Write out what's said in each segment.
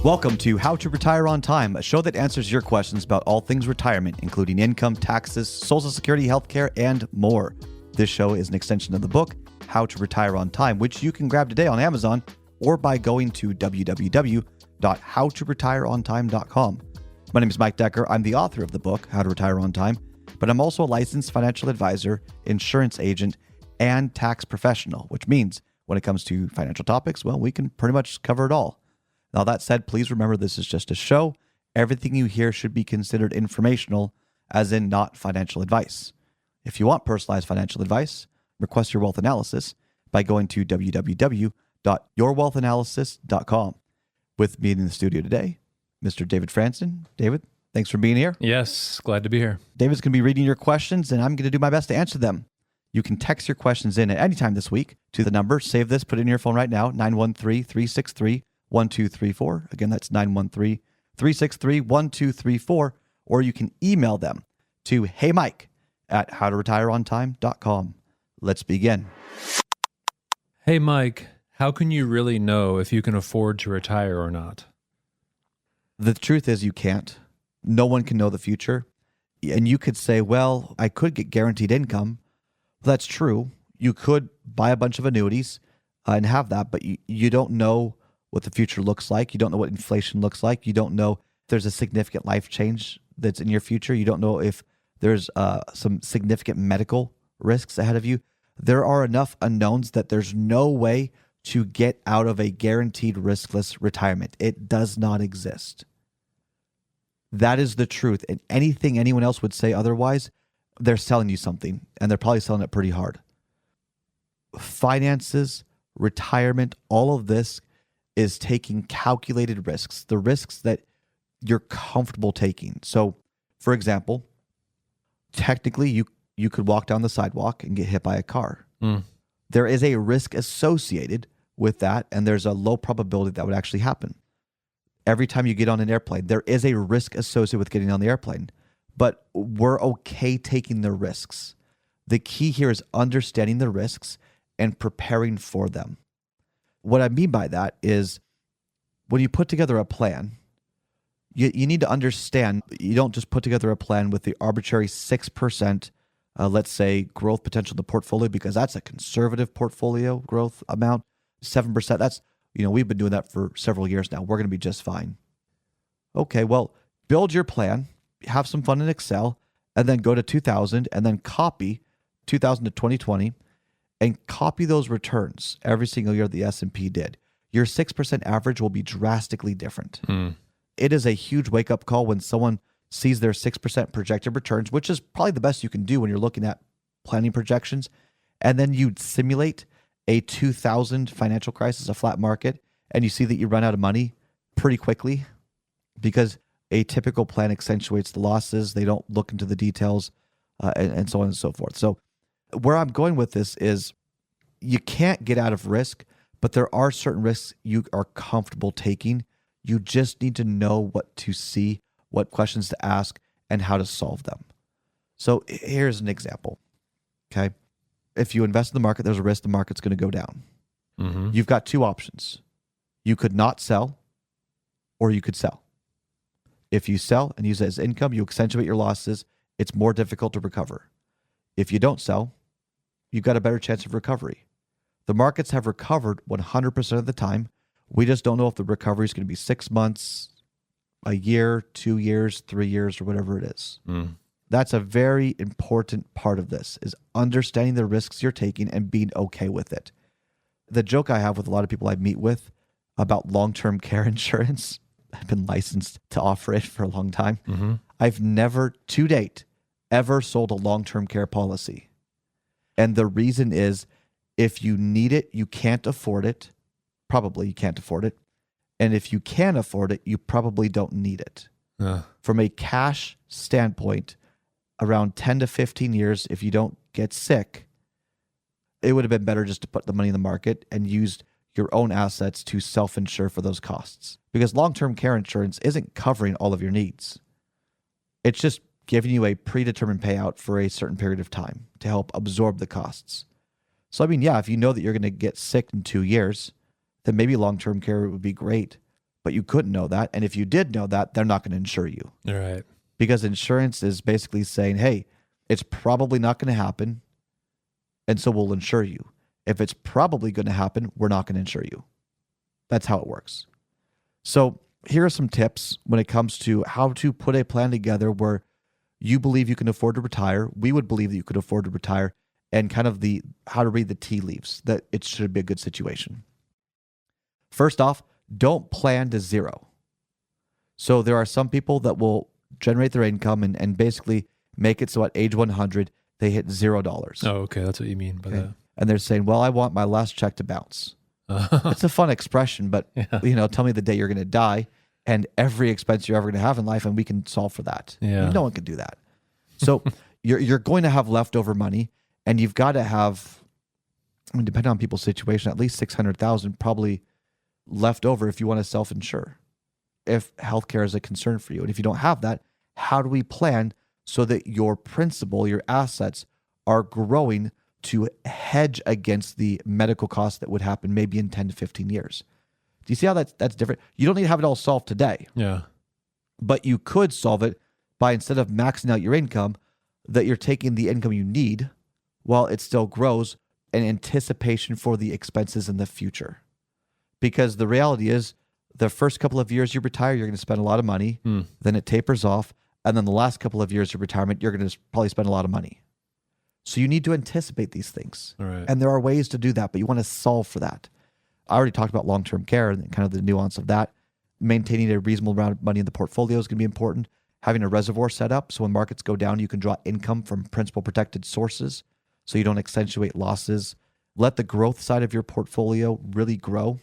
Welcome to How to Retire on Time, a show that answers your questions about all things retirement, including income, taxes, Social Security, healthcare, and more. This show is an extension of the book, How to Retire on Time, which you can grab today on Amazon or by going to www.howtoretireontime.com. My name is Mike Decker. I'm the author of the book, How to Retire on Time, but I'm also a licensed financial advisor, insurance agent, and tax professional, which means when it comes to financial topics, well, we can pretty much cover it all. Now, that said, please remember this is just a show. Everything you hear should be considered informational, as in not financial advice. If you want personalized financial advice, request your wealth analysis by going to www.yourwealthanalysis.com. With me in the studio today, Mr. David Franson. David, thanks for being here. Yes, glad to be here. David's going to be reading your questions, and I'm going to do my best to answer them. You can text your questions in at any time this week to the number. Save this, put it in your phone right now, 913-363-1234. Again, that's 913-363-1234. Or you can email them to heymike@howtoretireontime.com. Let's begin. Hey, Mike, how can you really know if you can afford to retire or not? The truth is you can't. No one can know the future. And you could say, well, I could get guaranteed income. Well, that's true. You could buy a bunch of annuities and have that, but you don't know what the future looks like. You don't know what inflation looks like. You don't know if there's a significant life change that's in your future. You don't know if there's some significant medical risks ahead of you. There are enough unknowns that there's no way to get out of a guaranteed riskless retirement. It does not exist. That is the truth. And anything anyone else would say otherwise, they're selling you something, and they're probably selling it pretty hard. Finances, retirement, all of this is taking calculated risks, the risks that you're comfortable taking. So, for example, technically you could walk down the sidewalk and get hit by a car. There is a risk associated with that, and there's a low probability that would actually happen. Every time you get on an airplane, there is a risk associated with getting on the airplane, but we're okay taking the risks. The key here is understanding the risks and preparing for them. What I mean by that is when you put together a plan, you need to understand you don't just put together a plan with the arbitrary 6%, let's say, growth potential of the portfolio, because that's a conservative portfolio growth amount. 7%, that's, we've been doing that for several years now. We're going to be just fine. Okay, well, build your plan, have some fun in Excel, and then go to 2000 and then copy 2000 to 2020 and copy those returns every single year the S&P did. Your 6% average will be drastically different. It is a huge wake-up call when someone sees their 6% projected returns, which is probably the best you can do when you're looking at planning projections, and then you simulate a 2000 financial crisis, a flat market, and you see that you run out of money pretty quickly because a typical plan accentuates the losses. They don't look into the details and so on and so forth. So where I'm going with this is you can't get out of risk, but there are certain risks you are comfortable taking. You just need to know what to see, what questions to ask, and how to solve them. So here's an example, okay? If you invest in the market, there's a risk the market's going to go down. You've got two options. You could not sell, or you could sell. If you sell and use it as income, you accentuate your losses. It's more difficult to recover. If you don't sell, you've got a better chance of recovery. The markets have recovered 100% of the time. We just don't know if the recovery is going to be 6 months, a year, 2 years, 3 years, or whatever it is. That's a very important part of this, is understanding the risks you're taking and being okay with it. The joke I have with a lot of people I meet with about long-term care insurance, I've been licensed to offer it for a long time. I've never, to date, ever sold a long-term care policy. And the reason is, if you need it, you can't afford it. Probably you can't afford it. And if you can afford it, you probably don't need it. From a cash standpoint, around 10 to 15 years, if you don't get sick, it would have been better just to put the money in the market and use your own assets to self-insure for those costs. Because long-term care insurance isn't covering all of your needs. It's just giving you a predetermined payout for a certain period of time to help absorb the costs. So, I mean, yeah, if you know that you're going to get sick in 2 years, then maybe long-term care would be great. but you couldn't know that. And if you did know that, they're not going to insure you. All right. Because insurance is basically saying, hey, it's probably not going to happen, and so we'll insure you. If it's probably going to happen, we're not going to insure you. That's how it works. So here are some tips when it comes to how to put a plan together where you believe you can afford to retire. We would believe that you could afford to retire, and kind of the how to read the tea leaves, that it should be a good situation. First off, don't plan to zero. So there are some people that will generate their income and basically make it so at age 100, they hit $0. Oh, okay. That's what you mean by that. And they're saying, well, I want my last check to bounce. It's a fun expression, but tell me the day you're going to die and every expense you're ever going to have in life, and we can solve for that. Yeah. No one can do that. So you're going to have leftover money, and you've got to have, depending on people's situation, at least $600,000 probably left over if you want to self-insure, if healthcare is a concern for you. And if you don't have that, how do we plan so that your principal, your assets are growing to hedge against the medical costs that would happen maybe in 10 to 15 years? Do you see how that's different? You don't need to have it all solved today. Yeah. But you could solve it by, instead of maxing out your income, that you're taking the income you need while it still grows in anticipation for the expenses in the future. Because the reality is, the first couple of years you retire, you're going to spend a lot of money. Then it tapers off. And then the last couple of years of retirement, you're going to probably spend a lot of money. So you need to anticipate these things. All right. And there are ways to do that, but you want to solve for that. I already talked about long-term care and kind of the nuance of that. Maintaining a reasonable amount of money in the portfolio is going to be important. Having a reservoir set up so when markets go down, you can draw income from principal protected sources so you don't accentuate losses. Let the growth side of your portfolio really grow.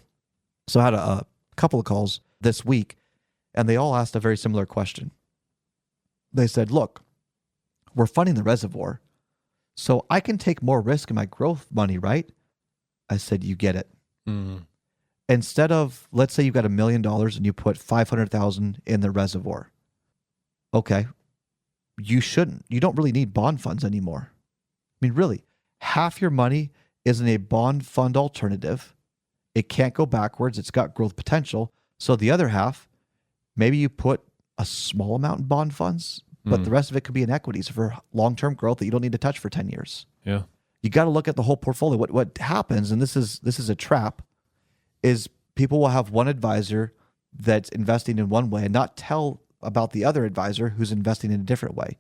So I had a couple of calls this week, and they all asked a very similar question. They said, look, we're funding the reservoir, so I can take more risk in my growth money, right? I said, you get it. Instead of, let's say you've got $1 million and you put $500,000 in the reservoir. Okay, you don't really need bond funds anymore. I mean, really, half your money is in a bond fund alternative. It can't go backwards. It's got growth potential. So the other half, maybe you put a small amount in bond funds, but the rest of it could be in equities for long-term growth that you don't need to touch for 10 years. Yeah. You got to look at the whole portfolio. What happens, and this is a trap, is people will have one advisor that's investing in one way and not tell about the other advisor who's investing in a different way.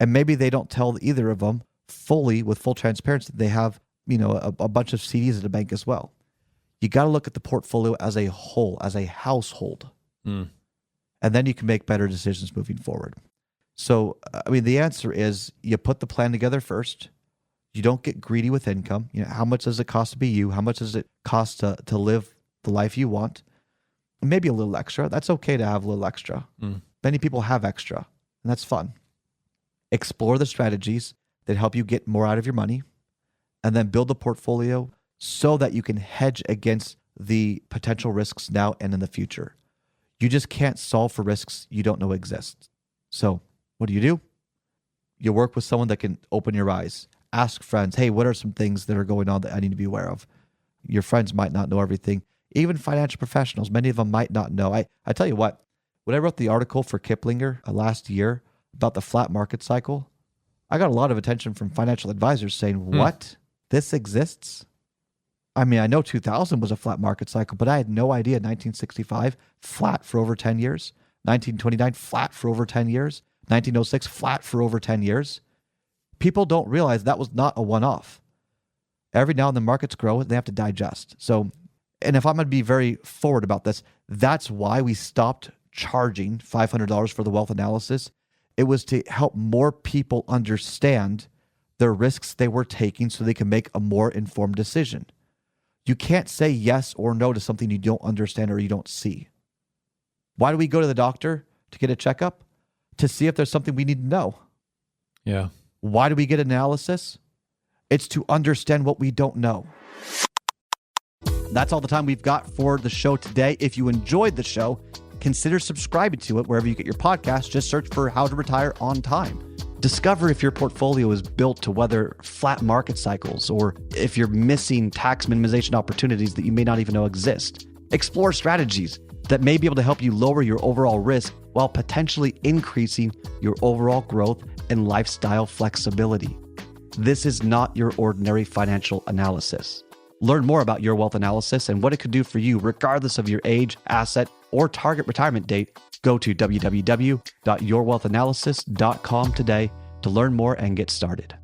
And maybe they don't tell either of them fully with full transparency that they have, a bunch of CDs at a bank as well. You got to look at the portfolio as a whole, as a household. And then you can make better decisions moving forward. So, the answer is you put the plan together first. You don't get greedy with income. How much does it cost to be you? How much does it cost to live the life you want? Maybe a little extra. That's okay to have a little extra. Many people have extra, and that's fun. Explore the strategies that help you get more out of your money, and then build a portfolio so that you can hedge against the potential risks now and in the future. You just can't solve for risks you don't know exist. So what do? You work with someone that can open your eyes. Ask friends, hey, what are some things that are going on that I need to be aware of? Your friends might not know everything. Even financial professionals, many of them might not know. I tell you what, when I wrote the article for Kiplinger last year about the flat market cycle, I got a lot of attention from financial advisors saying, what? This exists? I know 2000 was a flat market cycle, but I had no idea 1965, flat for over 10 years. 1929, flat for over 10 years. 1906, flat for over 10 years. People don't realize that was not a one-off. Every now and then markets grow and they have to digest. So, and if I'm going to be very forward about this, that's why we stopped charging $500 for the wealth analysis. It was to help more people understand the risks they were taking so they can make a more informed decision. You can't say yes or no to something you don't understand or you don't see. Why do we go to the doctor to get a checkup? To see if there's something we need to know. Yeah. Why do we get analysis? It's to understand what we don't know. That's all the time we've got for the show today. If you enjoyed the show, consider subscribing to it wherever you get your podcast. Just search for How to Retire on Time. Discover if your portfolio is built to weather flat market cycles or if you're missing tax minimization opportunities that you may not even know exist. Explore strategies that may be able to help you lower your overall risk while potentially increasing your overall growth and lifestyle flexibility. This is not your ordinary financial analysis. Learn more about Your Wealth Analysis and what it could do for you regardless of your age, asset, or target retirement date. Go to www.yourwealthanalysis.com today to learn more and get started.